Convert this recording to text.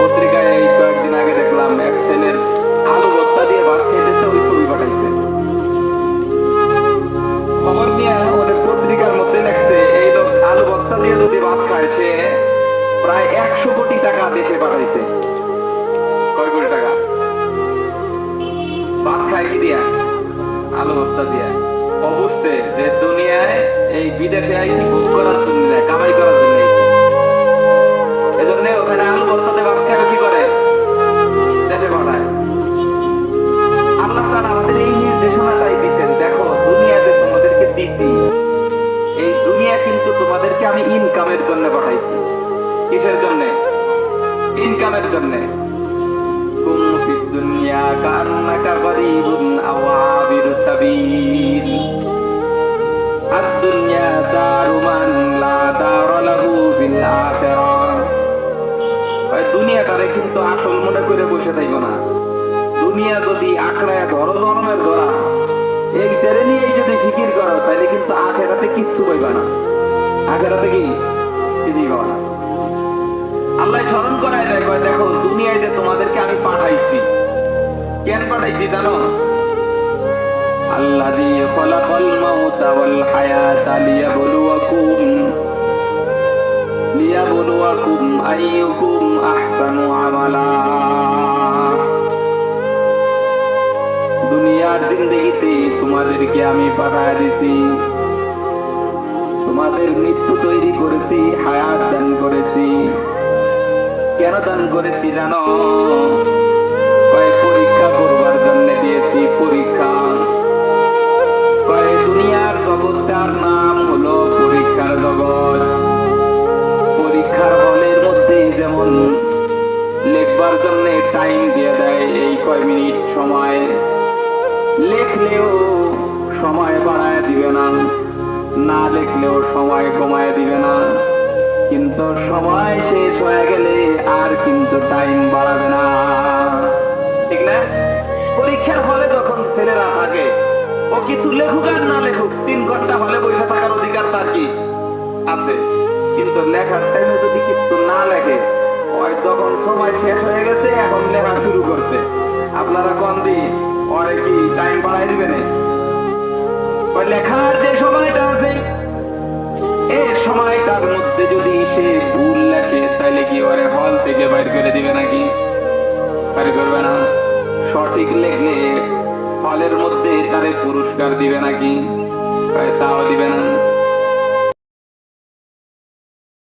পত্রিকায় এই কয়েকদিন আগে দেখলাম এক ছেলের আলু ভর্তা দিয়ে ভাত খেতেছে, ওই ছবি পাঠাইছে। খবর নিয়ে ওদের পত্রিকার মধ্যে লেখছে এই লোক আলু ভর্তা দিয়ে যদি ভাত খায় সে প্রায় 100 কোটি টাকা দেশে পাঠাইছে। কয় কোটি টাকা? ভাত খায় কি দিয়া? আলু ভর্তা দিয়া। ও বুঝছে যে দুনিয়ায় এই বিদেশে আইসি ভোগ করার জন্য না, কামাই করার জন্য। এজন্য ওখানে আলু ভর্তাতে ভাত খায় কি করে? দেশে পাঠায়। আল্লাহ তাআলা আমাদের এই নির্দেশনাটাই দিচ্ছেন, দেখো দুনিয়াতে তোমাদেরকে দিচ্ছি, এই দুনিয়া কিন্তু তোমাদেরকে আমি ইনকামের জন্য পাঠাইছি। কিসের জন্য? ইনকামের জন্য। কুম ফিদ দুনিয়া কান্নাকা গরিবুন আও আবিরু সাবিল, আদ-দুনিয়া দারু মান লা দারা লাহু ফিল আখিরাহ। দুনিয়াটারে কিন্তু আসল মনে করে বসে থাকো না। দুনিয়া যদি আঁকড়ায় ধরো জন্মের ধরা, এইটারে নিয়েই যদি ফিকির করো তাহলে কিন্তু আখেরাতে কিচ্ছু পাইবা না। আখেরাতে কি কিছুই পাবা না। আল্লাহ স্মরণ করায় দেয়, দেখো দুনিয়ায় যে তোমাদেরকে আমি পাঠাইছি, কেন পাঠাইছি জানো? আল্লাযী খালাকাল মাউতা ওয়াল হায়াতা লিয়াবলুয়াকুম আইয়ুকুম আহসানু আমালা। দুনিয়ার জিন্দেগিতে তোমাদেরকে আমি পাঠায় দিছি, তোমাদের মৃত্যু তৈরি করেছি, হায়াত দান করেছি। কেন দান করেছি জানো? পরীক্ষা করবার জন্য দিয়েছি, পরীক্ষা। দুনিয়ার জগৎটার নাম হলো পরীক্ষার জগৎ। পরীক্ষার হলের মধ্যে যেমন লেখবার জন্য টাইম দিয়ে দেয়, এই কয় মিনিট সময়, লেখলেও সময় বাড়ায় দিবে না, না লেখলেও সময় কমায় দিবে না। কিন্তু সময় শেষ হয়ে গেলে আর কিন্তু টাইম বাড়াবে না, ঠিক না? পরীক্ষার হলে যখন ছেলেরা থাকে, ও কিছু লেখুক আর না লেখুক, 3 ঘন্টা হলে বসে থাকার অধিকার তার কি আছে। কিন্তু লেখার টাইমে যদি কিছু না লেখে, ওই যখন সময় শেষ হয়ে গেছে এখন লেখা শুরু করছে, আপনারা কোন দিন ওরে কি টাইম বাড়াই দিবেন? ওই লেখার যে সময়টা আছে, এই সময়টার মধ্যে যদি সে ভুল লেখে তাহলে কি ওরে হল থেকে বাইর করে দিবে নাকি? বাইর করবে না। সঠিক লেখলে হলের মধ্যে তারে পুরস্কার দিবে নাকি? তাও দিবে না।